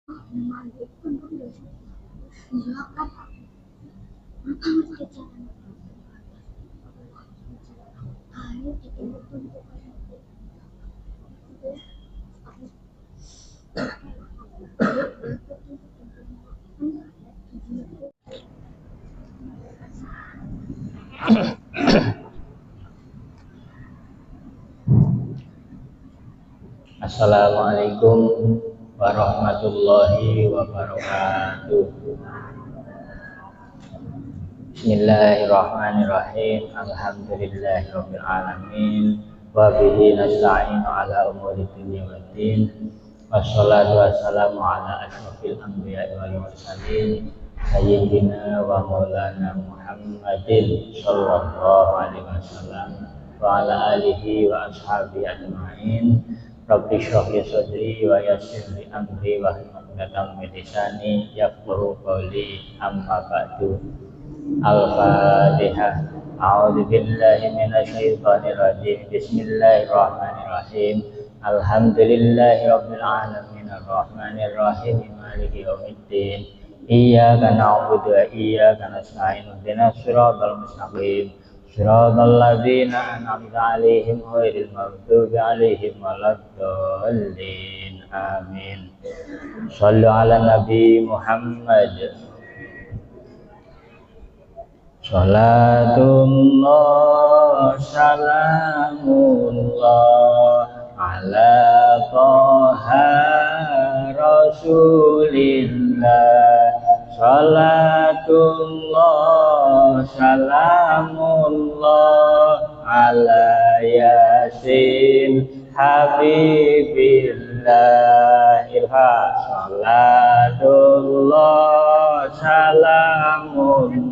Assalamualaikum warahmatullahi wabarakatuh. Bismillahirrahmanirrahim. Alhamdulillahirabbil alamin. Wa bihi nasta'inu ala umuri dunya waddin. Wassalatu wassalamu ala asyrofil anbiya'i wal mursalin sayyidina wa maulana Muhammadin sallallahu alaihi wasallam wa ala alihi wa ashabihi ajma'in. Rabbi shrah li sadri wa yassir li amri wa hlul 'uqdatam min lisani yafqahu qawli. Amma ba'du. Al-Fatihah. A'udzu billahi minasyaitonir rajim. Bismillahirrahmanirrahim. Alhamdulillahi rabbil alamin arrahmanir rahim maliki yaumiddin. Iyyaka na'budu wa iyyaka nasta'in. Ihdinas siratal mustaqim. Siratal ladzina an'amta 'alaihim ghairil maghdubi 'alaihim waladdallin. Amin. Shallu 'alan nabi Muhammad. Salatullah salamullah ala Toha Rasulillah. Salatullah salamullah ala Yasin Habibillah. Salatullah salamullah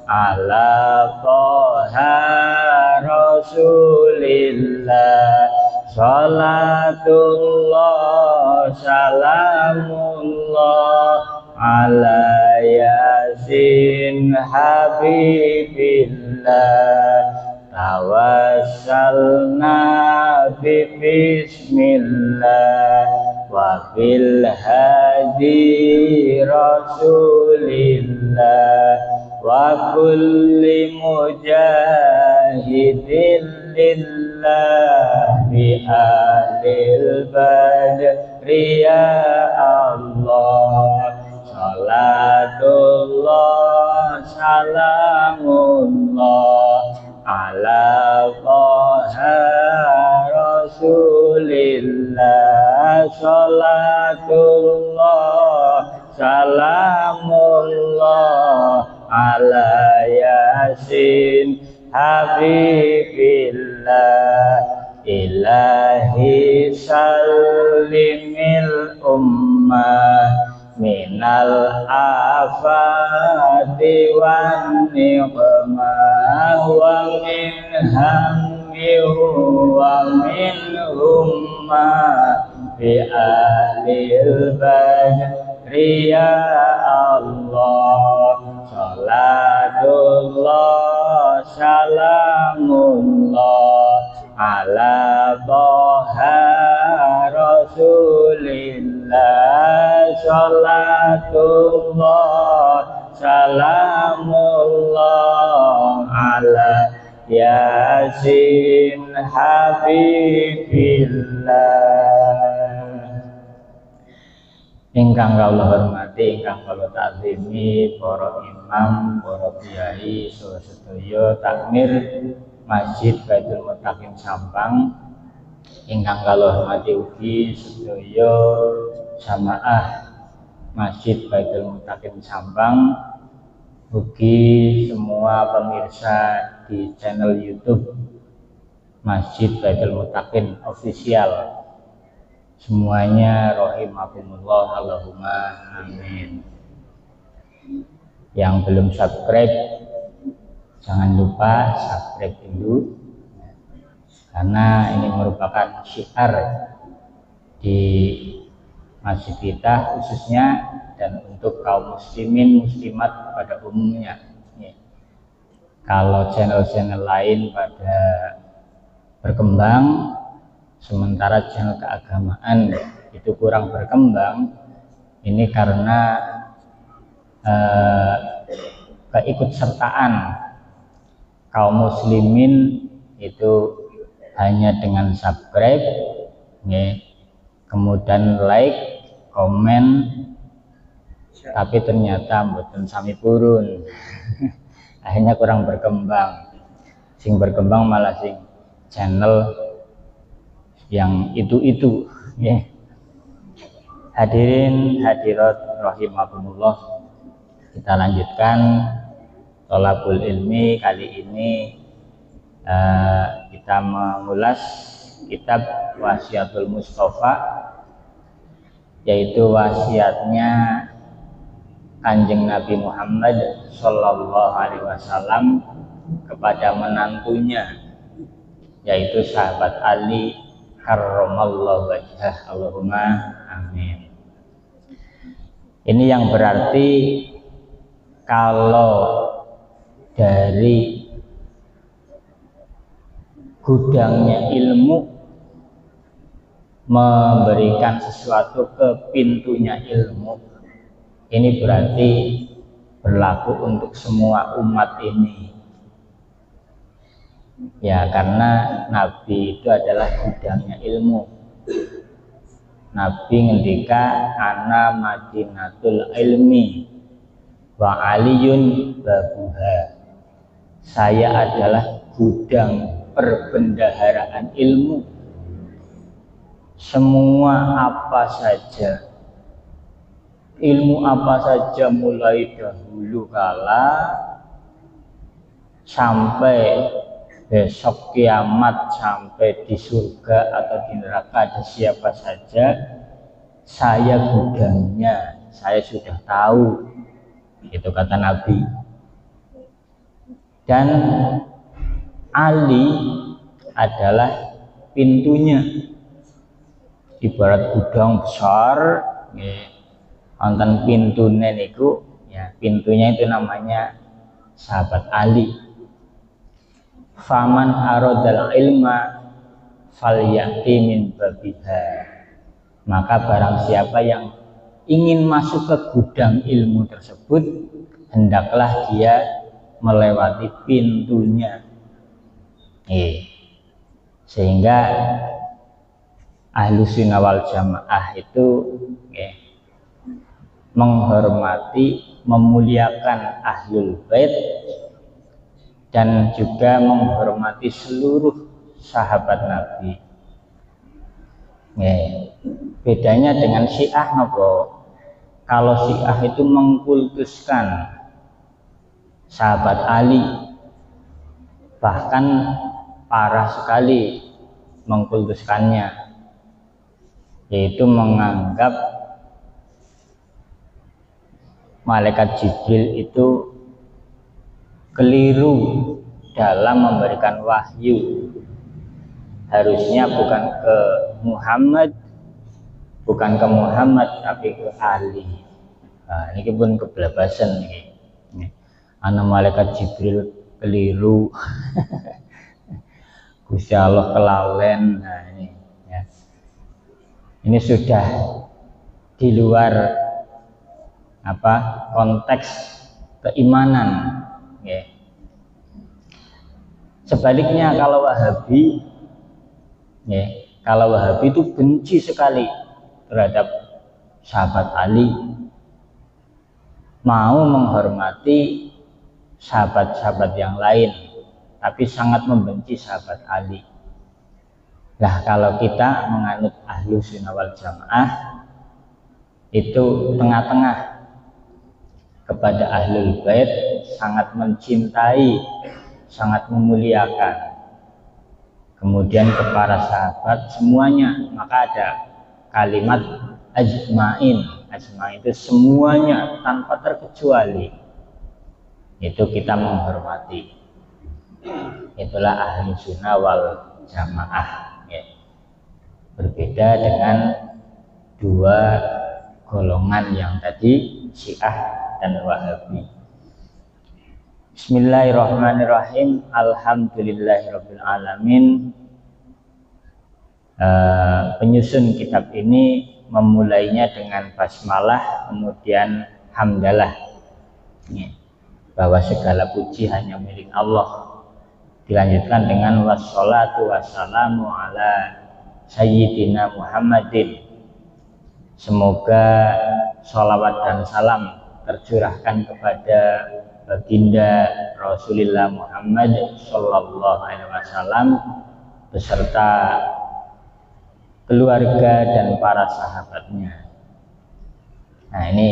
ala Toha Rasulillah. Salatullah salamullah ala Yasin Habibillah. Tawassalna bismillah wa bil hadi Rasulillah wa kulli mujahidin lillah bi ahlil badri ya Allah. Salatullah salamullah ala Toha Rasulillah. Salatullah salamullah ala Yasin Habibillah. Ilahi sallimil ummah minal afati wan niqmah wa min hammi wa min humma bi ahlil badri ya Allah. Salatullah salamullah ala Toha Rasulillah. Salatullah salamullah ala Yasin Habibillah. Ingkang kawula hormati, ingkang kawula ta'zimi para imam, para kiai, sedaya takmir Masjid Baitul Muttaqin Sampang. Ingkang kawula hormati ugi sedaya jamaah Masjid Baitul Muttaqin Sampang, ugi semua pemirsa di channel YouTube Masjid Baitul Muttaqin Official. Semuanya rahimakumullah, Allahumma amin. Yang belum subscribe, jangan lupa subscribe dulu, karena ini merupakan syiar di masjid kita khususnya dan untuk kaum muslimin muslimat pada umumnya. Kalau channel-channel lain pada berkembang, sementara channel keagamaan itu kurang berkembang, Ini karena keikutsertaan kaum muslimin itu hanya dengan subscribe, kemudian like, komen, tapi ternyata mboten sami purun. Akhirnya kurang berkembang. Sing berkembang malah sing channel yang itu ya. Hadirin hadirat rahimakumullah, kita lanjutkan thalabul ilmi. Kali ini kita mengulas kitab Wasiatul Mustafa, yaitu wasiatnya Kanjeng Nabi Muhammad Sallallahu Alaihi Wasallam kepada menantunya, yaitu sahabat Ali karramallahu wajhah. Allahumma amin. Ini yang berarti kalau dari gudangnya ilmu memberikan sesuatu ke pintunya ilmu, ini berarti berlaku untuk semua umat ini. Ya, karena Nabi itu adalah gudangnya ilmu. Nabi ngendika ana madinatul ilmi wa aliyun babuha. Saya adalah gudang perbendaharaan ilmu. Semua apa saja, ilmu apa saja mulai dahulu kala sampai besok kiamat, sampai di surga atau di neraka ada siapa saja, saya gudangnya, saya sudah tahu. Itu kata Nabi. Dan Ali adalah pintunya. Ibarat gudang besar, wonten pintune niku, ya, pintunya itu namanya sahabat Ali. Faman aradal ilma falyati min babiha. Maka barang siapa yang ingin masuk ke gudang ilmu tersebut, hendaklah dia melewati pintunya. Sehingga Ahlus Sunnah wal Jamaah itu menghormati, memuliakan Ahlul Bait dan juga menghormati seluruh sahabat Nabi. Bedanya dengan Syiah nopo? Kalau Syiah itu mengkultuskan sahabat Ali, bahkan parah sekali mengkultuskannya, yaitu menganggap malaikat Jibril itu keliru dalam memberikan wahyu. Harusnya bukan ke Muhammad, tapi ke Ali. Nah, ini pun kebelabasan nih. Anak malaikat Jibril keliru, Gusti Allah kelalen. Nah, ini, ya. Ini sudah di luar konteks keimanan. Sebaliknya kalau Wahabi itu benci sekali terhadap sahabat Ali, mau menghormati sahabat-sahabat yang lain, tapi sangat membenci sahabat Ali. Nah, kalau kita menganut Ahlus Sunnah wal Jamaah itu tengah-tengah, kepada Ahlul Bait sangat mencintai, sangat memuliakan. Kemudian ke para sahabat semuanya, maka ada kalimat ajma'in. Ajma'in itu semuanya tanpa terkecuali. Itu kita menghormati. Itulah Ahlus Sunnah wal Jamaah. Berbeda dengan dua golongan yang tadi, Syiah dan Wahabi. Bismillahirrahmanirrahim. Alhamdulillahirabbil alamin. Penyusun kitab ini memulainya dengan basmalah kemudian hamdalah, bahwa segala puji hanya milik Allah. Dilanjutkan dengan wassalatu wassalamu ala sayyidina Muhammadin, semoga sholawat dan salam tercurahkan kepada baginda Rasulullah Muhammad Sallallahu Alaihi Wasallam beserta keluarga dan para sahabatnya. Nah, ini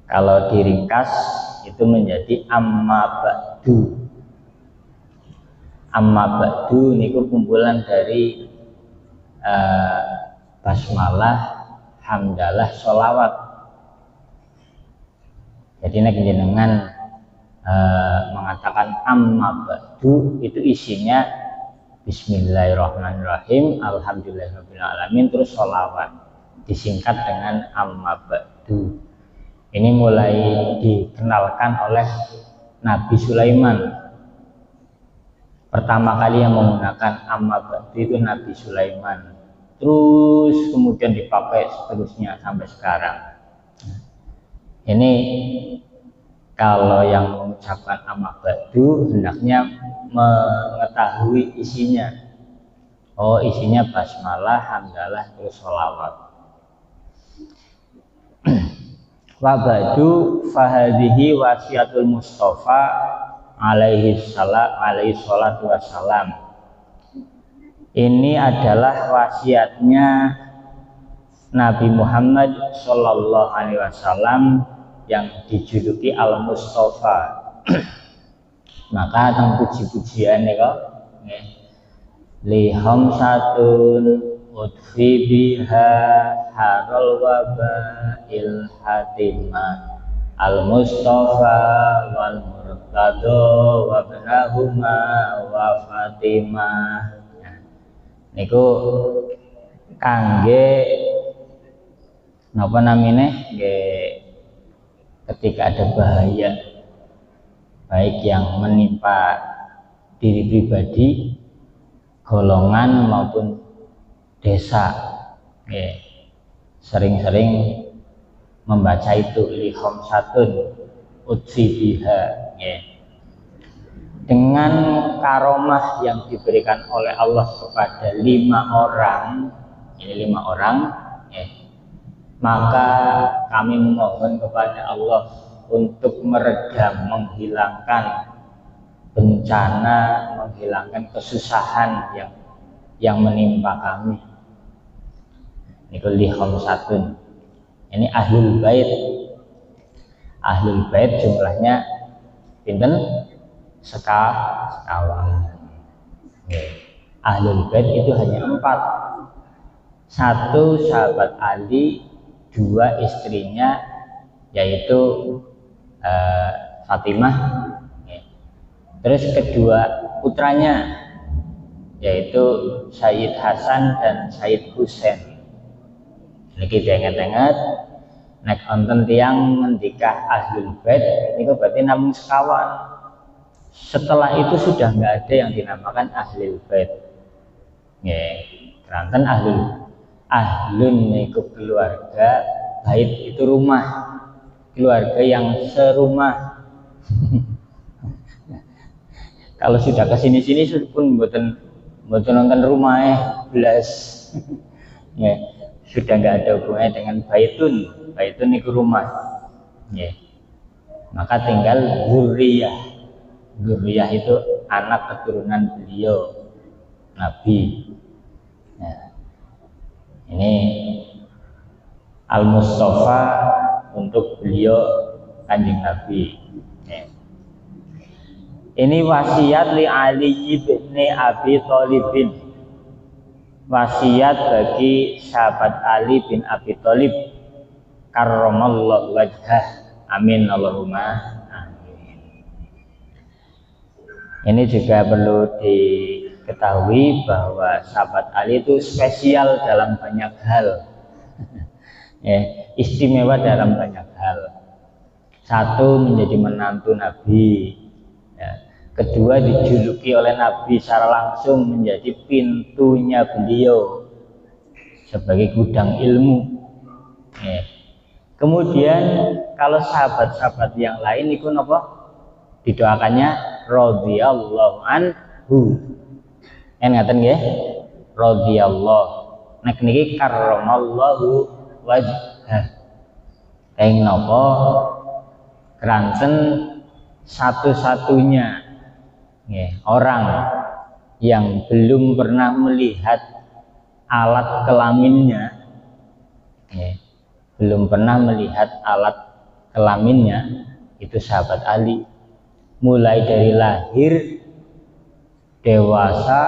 kalau diringkas itu menjadi amma ba'du. Amma ba'du niku kumpulan dari basmalah, hamdalah, sholawat. Jadi nek jenengan mengatakan amma ba'du itu isinya bismillahirrahmanirrahim, alhamdulillahirrahmanirrahim, terus sholawat disingkat dengan amma ba'du. Ini mulai dikenalkan oleh Nabi Sulaiman. Pertama kali yang menggunakan amma ba'du itu Nabi Sulaiman. Terus kemudian dipakai seterusnya sampai sekarang. Ini kalau yang mengucapkan amma ba'du hendaknya mengetahui isinya. Oh, isinya basmalah, hamdalah, terus sholawat. Wa ba'du fahadhihi wasiatul Mustafa alaihi salatu wassalam. Ini adalah wasiatnya Nabi Muhammad Sallallahu Alaihi Wasallam yang dijuluki Al Mustafa. Maka tentang puji-pujian kok li khamsatun udfi biha harul wabail hatimah al Mustafa wal murtado wa benahuma wa Fatimah. Niku kangge napa namine ketika ada bahaya baik yang menimpa diri pribadi, golongan maupun desa, sering-sering membaca itu li khamsatun udfi biha, dengan karomah yang diberikan oleh Allah kepada 5 orang, ini 5 orang, maka kami memohon kepada Allah untuk meredam, menghilangkan bencana, menghilangkan kesusahan yang menimpa kami. Ini li khamsatun. Ini ahlul bait. Ahlul bait jumlahnya pinten? Sekawan. Ahlul bait itu hanya 4. 1 sahabat Ali, 2 istrinya yaitu Fatimah, terus kedua putranya yaitu Sayyid Hasan dan Sayyid Husain. Niki ingat-ingat nek wonten tiyang ngendika ahlul bait niku berarti namung sekawan. Setelah itu sudah nggak ada yang dinamakan ahlul bait. Keranten ahlun niku keluarga, bait itu rumah, keluarga yang serumah. Kalau sudah ke sini-sini pun mboten nonton rumah belas. Sudah nggak ada hubungannya dengan baitun itu rumah. Maka tinggal zuriyah itu anak keturunan beliau Nabi. Ini Al Mustafa untuk beliau Kanjeng Nabi. Ini wasiat li Ali bin Abi Thalib. Wasiat bagi sahabat Ali bin Abi Thalib karramallahu wajhah. Amin Allahumma amin. Ini juga perlu diketahui bahwa sahabat Ali itu spesial dalam banyak hal. Istimewa dalam banyak hal. 1, menjadi menantu Nabi. Kedua, dijuluki oleh Nabi secara langsung menjadi pintunya beliau. sebagai gudang ilmu. Ya. Kemudian kalau sahabat-sahabat yang lain itu apa? Didoakannya radhiyallahu anhu. Ngaten nggih? Radhiyallahu. Nek niki karramallahu wajhah. Ing napa? Keranten satu-satunya orang yang belum pernah melihat alat kelaminnya, belum pernah melihat alat kelaminnya, itu sahabat Ali. Mulai dari lahir, dewasa,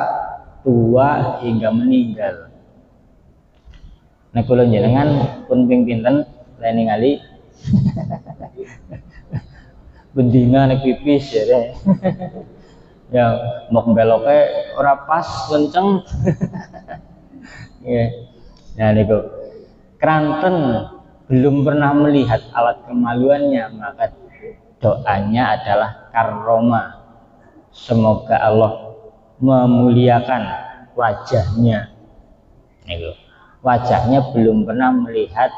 tua hingga meninggal. Nek kula jenengan pun ping pinten leni ngali bendina nek pipis ya deh. Ya mau beloknya ora pas kenceng. Ya. Nah niku keranten belum pernah melihat alat kemaluannya, maka doanya adalah karroma, semoga Allah memuliakan wajahnya. Niku wajahnya belum pernah melihat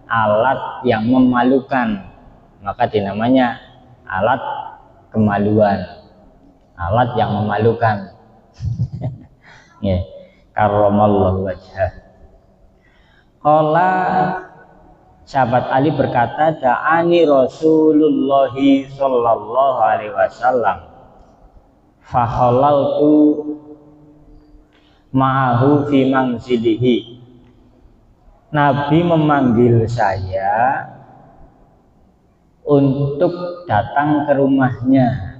alat yang memalukan, maka dinamanya alat kemaluan, alat yang memalukan. Ya, karramallahu wajhah. Qala sahabat Ali berkata, da'ani Rasulullah sallallahu alaihi wasallam fa halaltu ma'ahu fi manzilihi. Nabi memanggil saya untuk datang ke rumahnya,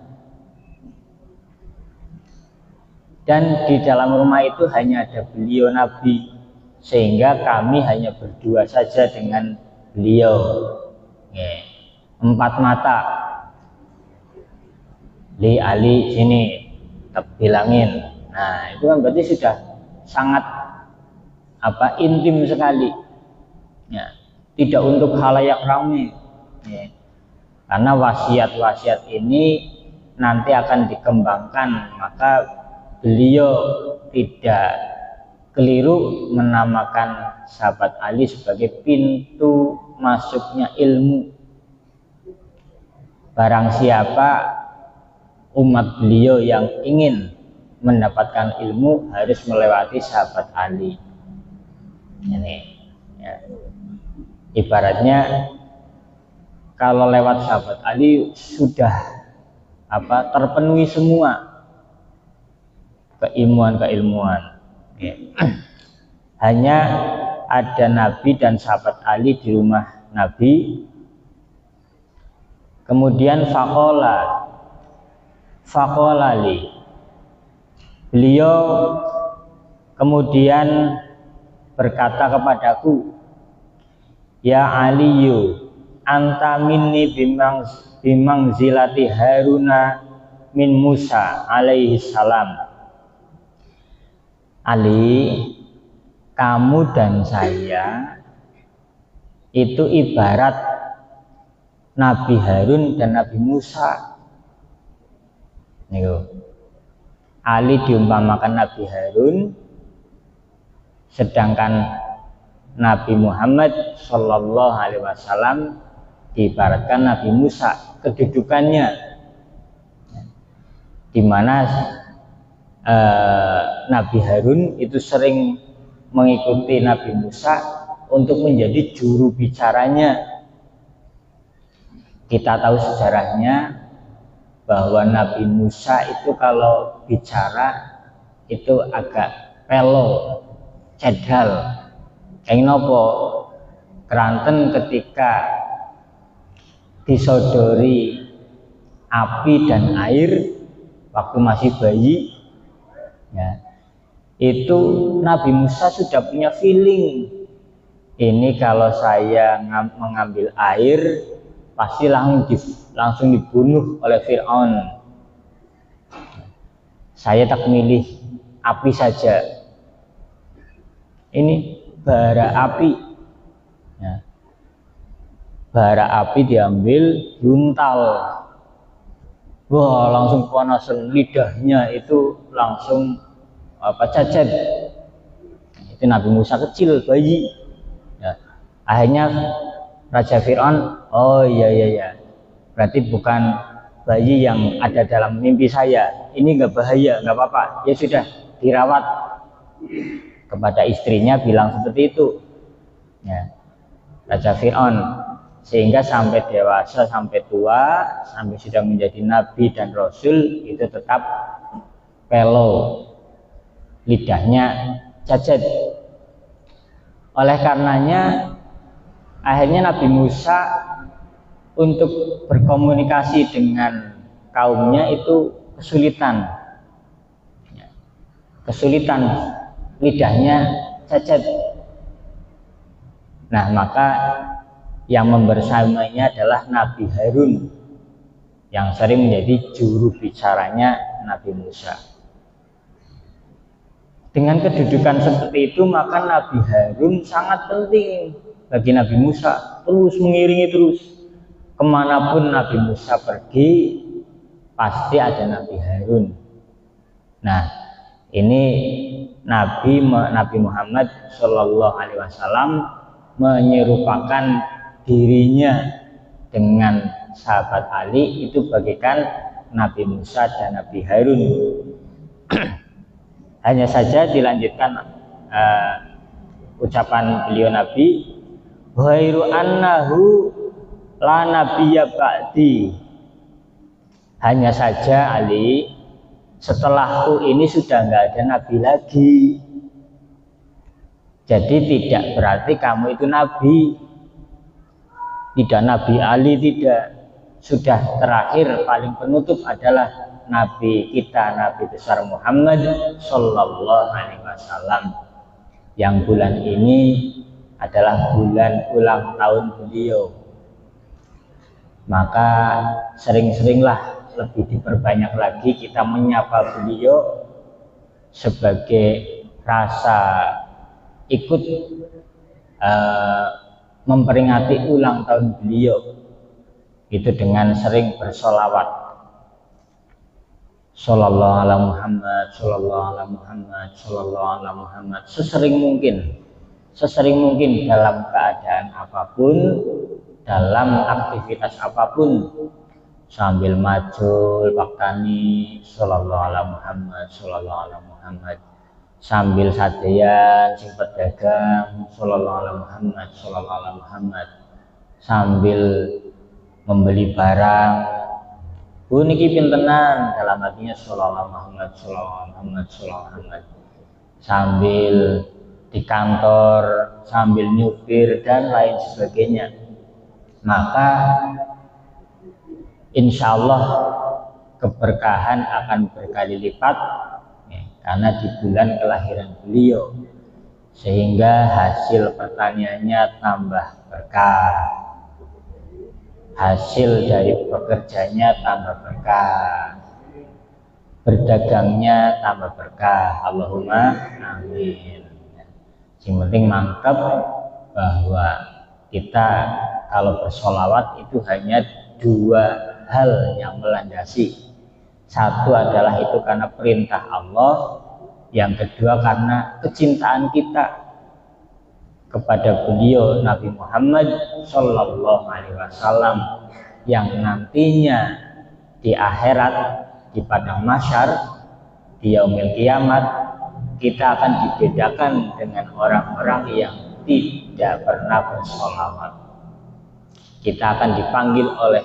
dan di dalam rumah itu hanya ada beliau Nabi, sehingga kami hanya berdua saja dengan beliau. 4 mata. Li Ali sini bilangin. Nah itu kan berarti sudah sangat intim sekali, ya, tidak untuk khalayak ramai, ya. Karena wasiat-wasiat ini nanti akan dikembangkan, maka beliau tidak keliru menamakan sahabat Ali sebagai pintu masuknya ilmu. Barang siapa umat beliau yang ingin mendapatkan ilmu harus melewati sahabat Ali. Ini ya. Ibaratnya kalau lewat sahabat Ali sudah terpenuhi semua keilmuan. Ya. Hanya ada Nabi dan sahabat Ali di rumah Nabi. Kemudian faqala li, beliau kemudian berkata kepadaku, ya Aliyu, anta minni bimangzilati Haruna min Musa alaihi salam. Ali, kamu dan saya itu ibarat Nabi Harun dan Nabi Musa. Niku. Ali diumpamakan Nabi Harun, sedangkan Nabi Muhammad Shallallahu Alaihi Wasallam diibaratkan Nabi Musa, kedudukannya, di mana Nabi Harun itu sering mengikuti Nabi Musa untuk menjadi juru bicaranya. Kita tahu sejarahnya bahwa Nabi Musa itu kalau bicara itu agak pelo, cedal. Kayak nopo keranten ketika disodori api dan air waktu masih bayi, ya, itu Nabi Musa sudah punya feeling, ini kalau saya mengambil air pasti langsung dibunuh oleh Fir'aun. Saya tak milih api saja. Ini bara api, ya. Bara api diambil buntal, wah langsung panasan, lidahnya itu langsung cacat. Itu Nabi Musa kecil, bayi. Ya. Akhirnya Raja Fir'aun, oh iya, berarti bukan bayi yang ada dalam mimpi saya. Ini nggak bahaya, nggak apa-apa. Ya sudah, dirawat. Kepada istrinya bilang seperti itu. Ya. Raja Fir'aun, sehingga sampai dewasa, sampai tua, sampai sudah menjadi nabi dan rasul, itu tetap pelo, lidahnya cacat. Oleh karenanya akhirnya Nabi Musa untuk berkomunikasi dengan kaumnya itu kesulitan, lidahnya cacat. Nah, maka yang membersamainya adalah Nabi Harun yang sering menjadi juru bicaranya Nabi Musa. Dengan kedudukan seperti itu, maka Nabi Harun sangat penting bagi Nabi Musa, terus mengiringi terus. Kemanapun Nabi Musa pergi, pasti ada Nabi Harun. Nah, ini Nabi Muhammad Shallallahu Alaihi Wasallam menyerupakan dirinya dengan sahabat Ali itu bagaikan Nabi Musa dan Nabi Harun. Hanya saja dilanjutkan ucapan beliau Nabi, "Ghairu annahu la nabiyya ba'di." Hanya saja Ali, setelahku ini sudah nggak ada nabi lagi. Jadi tidak berarti kamu itu nabi. Tidak Nabi Ali, tidak. Sudah terakhir paling penutup adalah Nabi kita, Nabi besar Muhammad Sallallahu Alaihi Wasallam, yang bulan ini adalah bulan ulang tahun beliau. Maka sering-seringlah, lebih diperbanyak lagi kita menyapa beliau sebagai rasa ikut memperingati ulang tahun beliau, itu dengan sering bersolawat. Sallallahu ala Muhammad, sallallahu ala Muhammad, sallallahu ala Muhammad, sesering mungkin dalam keadaan apapun, dalam aktivitas apapun, sambil majul paktani sallallahu ala Muhammad, sallallahu ala Muhammad, sambil sadean sing pedagang sallallahu ala Muhammad, sallallahu ala Muhammad, sambil membeli barang, niki pintenan, dalam hatinya sallallahu Muhammad, sallallahu Muhammad, sallallahu Muhammad, sambil di kantor, sambil nyupir dan lain sebagainya. Maka insya Allah keberkahan akan berkali lipat karena di bulan kelahiran beliau, sehingga hasil pertaniannya tambah berkah, hasil dari pekerjanya tambah berkah, berdagangnya tambah berkah. Allahumma amin. Yang penting mantap bahwa kita kalau bersolawat itu hanya dua hal yang melandasi. Satu adalah itu karena perintah Allah, yang kedua karena kecintaan kita kepada beliau Nabi Muhammad Sallallahu Alaihi Wasallam, yang nantinya di akhirat, di padang mahsyar, di yaumil kiamat, kita akan dibedakan dengan orang-orang yang tidak pernah bersolawat. Kita akan dipanggil oleh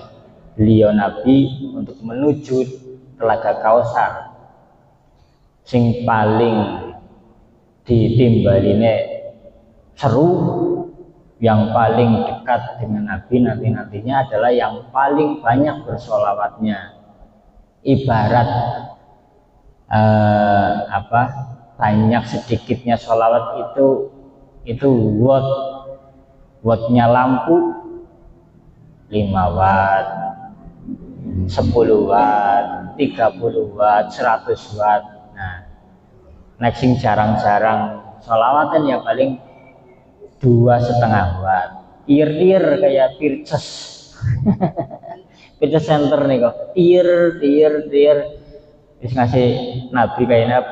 beliau Nabi untuk menuju telaga Kausar, sing paling ditimbaline seru, yang paling dekat dengan Nabi nantinya adalah yang paling banyak bersolawatnya. Ibarat banyak sedikitnya solawat itu wattnya lampu 5 watt, 10 watt, 30 watt, 100 watt. Nah, next sing jarang-jarang solawatan ya paling 2,5 watt. Tir kayak Pirces. Pirces center nih kok. Tir. Terus ngasih Nabi kayaknya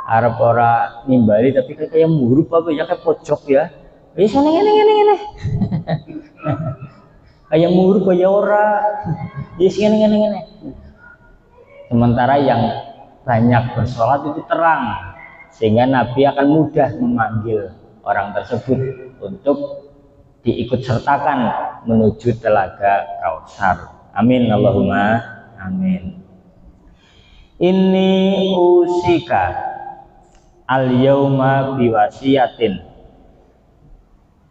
Arab ora nimbali tapi kayak murup apa ya, kayak pojok ya. Wis ngene. Kayak murup ya ora. Wis ngene. Sementara yang banyak bersolat itu terang, sehingga Nabi akan mudah memanggil orang tersebut untuk diikut sertakan menuju telaga Kautsar. Amin Allahumma amin. Ini usika al-yauma biwasiyatin.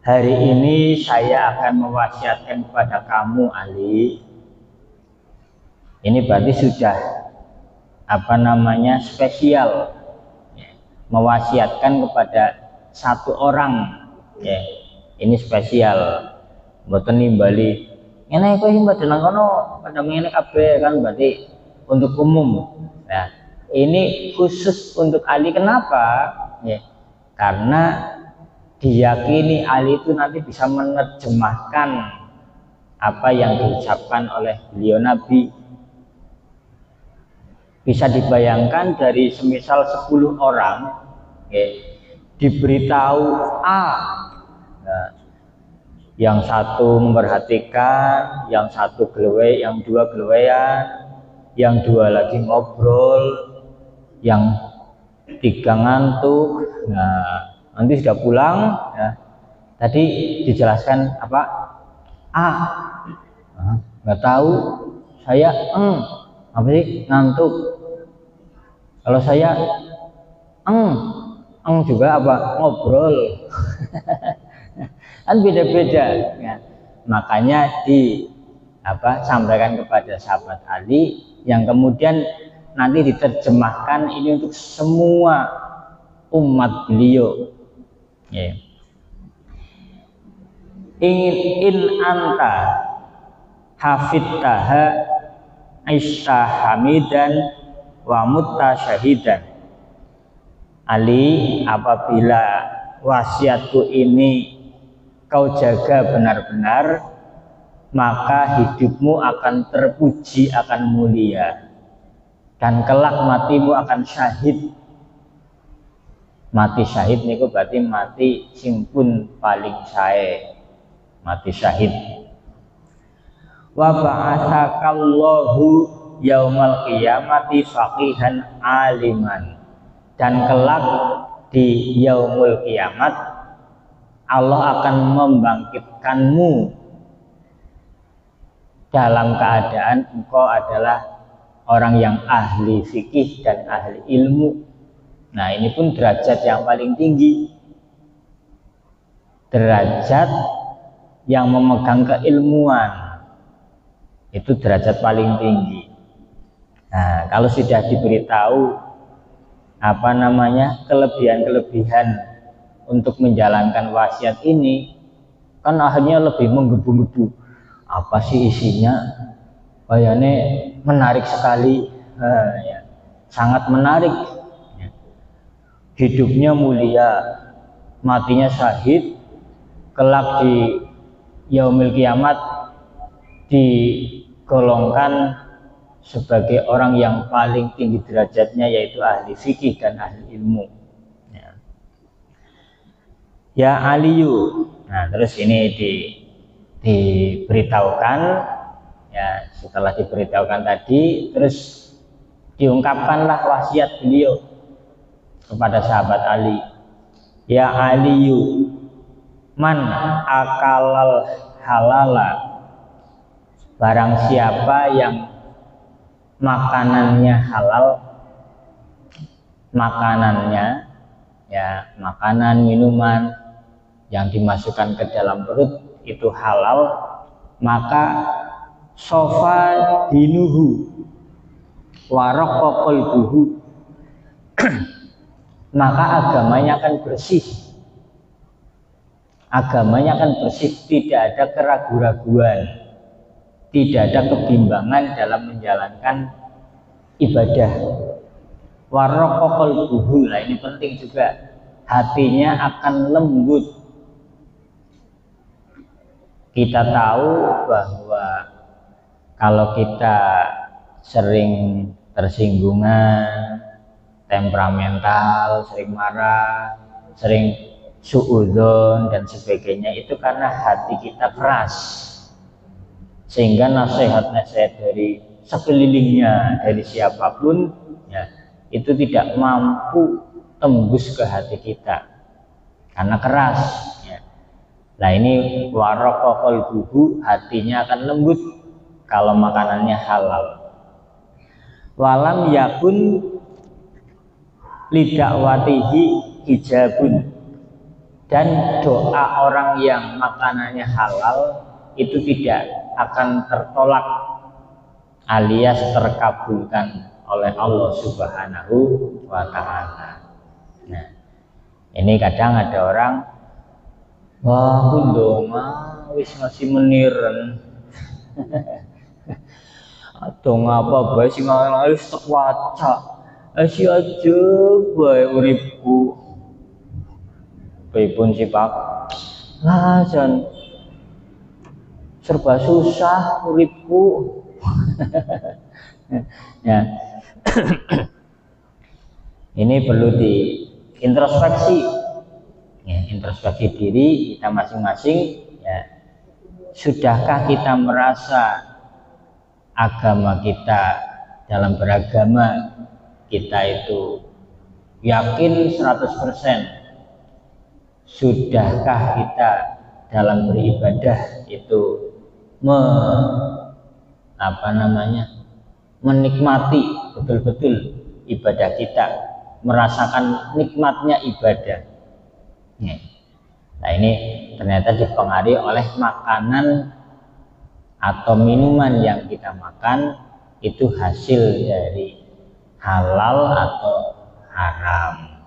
Hari ini saya akan mewasiatkan kepada kamu Ali. Ini berarti sudah spesial, mewasiatkan kepada satu orang, ya. Ini spesial, mboten nimbali ngene kowe mboten nang kono pada ngene kabeh kan, berarti untuk umum. Nah, ini khusus untuk Ali. Kenapa? Ya, karena diyakini Ali itu nanti bisa menerjemahkan apa yang diucapkan oleh beliau Nabi. Bisa dibayangkan dari semisal 10 orang, ya, diberitahu A, nah, yang satu memperhatikan, yang satu gelewe, yang dua gelewean, yang dua lagi ngobrol, yang tiga ngantuk. Nah, nanti sudah pulang, ya. Tadi dijelaskan apa? A, nggak tahu, saya apa sih, ngantuk. Kalau saya juga apa, ngobrol. Kan beda-beda, ya. Makanya sampaikan kepada sahabat Ali, yang kemudian nanti diterjemahkan ini untuk semua umat beliau, ya. In anta hafidtaha aisha hamidan wa mutta syahidan. Ali, apabila wasiatku ini kau jaga benar-benar, maka hidupmu akan terpuji, akan mulia, dan kelak matimu akan syahid. Mati syahid niku berarti mati sing pun paling sae, mati syahid. Wa ba'atsakallahu yaumal qiyamati faqihan aliman, dan kelak di yaumul kiamat Allah akan membangkitkanmu dalam keadaan engkau adalah orang yang ahli fikih dan ahli ilmu. Nah, ini pun derajat yang paling tinggi, derajat yang memegang keilmuan, itu derajat paling tinggi. Nah, kalau sudah diberitahu kelebihan-kelebihan untuk menjalankan wasiat ini, kan akhirnya lebih menggebu-gebu. Apa sih isinya? Kayaknya menarik sekali, ya, sangat menarik. Ya. Hidupnya mulia, matinya syahid, kelak di yaumil kiamat digolongkan sebagai orang yang paling tinggi derajatnya, yaitu ahli fikih dan ahli ilmu. Ya Aliyu. Nah, terus ini diberitahukan, ya, setelah diberitahukan tadi, terus diungkapkanlah wasiat beliau kepada sahabat Ali. Ya Aliyu, man akalal halala, barang siapa yang makanannya halal, makanan minuman yang dimasukkan ke dalam perut itu halal, maka sofa dinuhu waraqqa qalbuhu, maka agamanya akan bersih, tidak ada keraguan-raguan, tidak ada kebimbangan dalam menjalankan ibadah. Waraqqa qalbuhu, nah ini penting juga, hatinya akan lembut. Kita tahu bahwa kalau kita sering tersinggungan, temperamental, sering marah, sering suudzon dan sebagainya, itu karena hati kita keras, sehingga nasihat-nasihat dari sekelilingnya, dari siapapun ya, itu tidak mampu tembus ke hati kita karena keras ya. Nah ini waraqqa qalbuhu, hatinya akan lembut kalau makanannya halal. Walam yakun lidakwatihi hijabun, dan doa orang yang makanannya halal itu tidak akan tertolak alias terkabulkan oleh Allah Subhanahu wa ta'ala. Nah, ini kadang ada orang, wah aku ndonga wis masih meniren. Dong apa bae sing wis tak waca. Asih aja bae uripku. Pripun sih Pak? Lah jan serba susah uripku. Ya. Ini perlu diintrospeksi ya, introspeksi diri kita masing-masing ya. Sudahkah kita merasa agama kita, dalam beragama kita itu yakin 100%? Sudahkah kita dalam beribadah itu menikmati betul-betul ibadah kita, merasakan nikmatnya ibadah. Nah ini ternyata dipengaruhi oleh makanan atau minuman yang kita makan, itu hasil dari halal atau haram.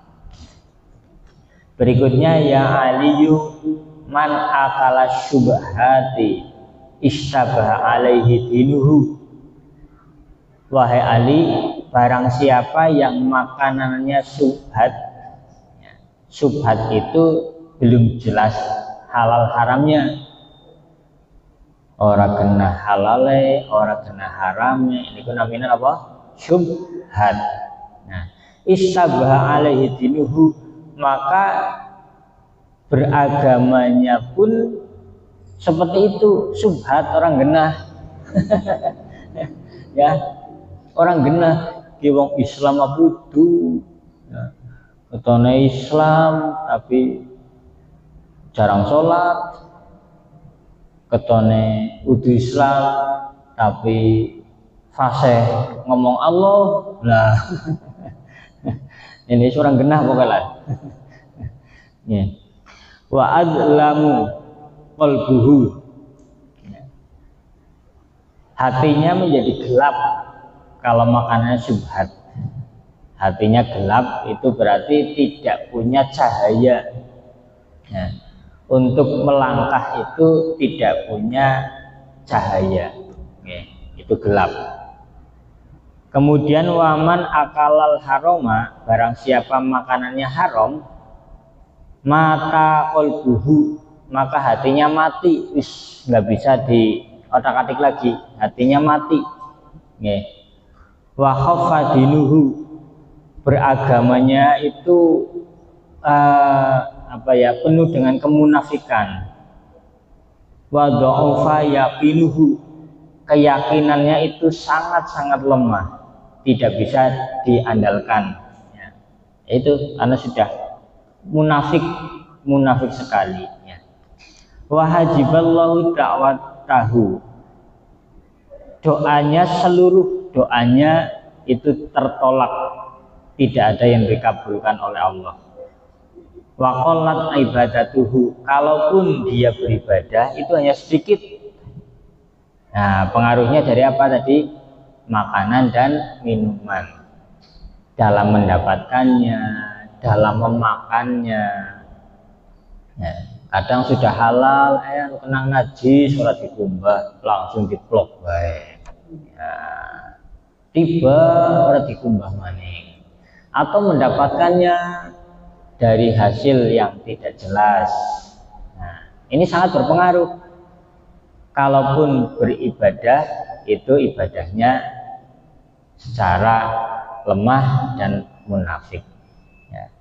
Berikutnya ya aliyu man akala syubhati istabaha alaihi dinuhu. Wahai Ali, barang siapa yang makanannya subhat, subhat itu belum jelas halal haramnya, ora kena halale, ora kena haramnya, ini namanya apa? Subhat. Nah, istabaha alaihi dinuhu, maka beragamanya pun seperti itu, subhat, orang genah. Ya, orang genah ki wong Islam abudu ya, ketone Islam tapi jarang sholat, ketone udu Islam tapi fasih ngomong Allah lah. Ini seorang genah pokoknya. Ya. Wa adlamu qalbuhu, hatinya menjadi gelap kalau makanannya subhat. Hatinya gelap itu berarti tidak punya cahaya ya. Untuk melangkah itu tidak punya cahaya ya. Itu gelap. Kemudian waman akalal haroma, barang siapa makanannya haram, mata qalbuhu, maka hatinya mati, wis nggak bisa diotak-atik lagi, hatinya mati. Wa khaffa dinuhu, beragamanya itu penuh dengan kemunafikan. Wa dha'afa yaqinuhu, keyakinannya itu sangat-sangat lemah, tidak bisa diandalkan. Ya. Itu karena sudah munafik sekali. Ya. Wa hajiballahu da'watahu, doanya, seluruh doanya itu tertolak, tidak ada yang dikabulkan oleh Allah. Wa qallat ibadatuhu, kalaupun dia beribadah itu hanya sedikit. Nah, pengaruhnya dari apa tadi? Makanan dan minuman. Dalam mendapatkannya, dalam memakannya. Ya, kadang sudah halal, kena najis, ora dikumbah, langsung diplok bae. Ya, tiba ora dikumbah maning. Atau mendapatkannya dari hasil yang tidak jelas. Nah, ini sangat berpengaruh. Kalaupun beribadah, itu ibadahnya secara lemah dan munafik. Ya.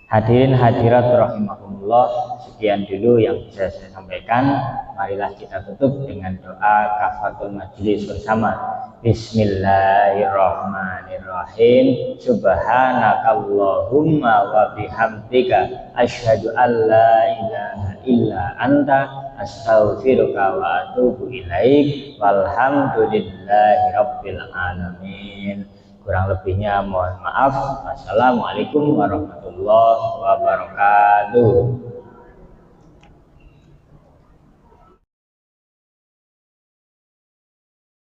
Hadirin hadirat rahimakumullah, sekian dulu yang bisa saya sampaikan. Marilah kita tutup dengan doa kafaratul majelis bersama. Bismillahirrahmanirrahim. Subhanakallahumma wa bihamdika asyhadu an la ilaha illa anta astaghfiruka wa atubu ilaik. Walhamdulillahi rabbil alamin. Kurang lebihnya mohon maaf. Wassalamualaikum warahmatullahi wabarakatuh.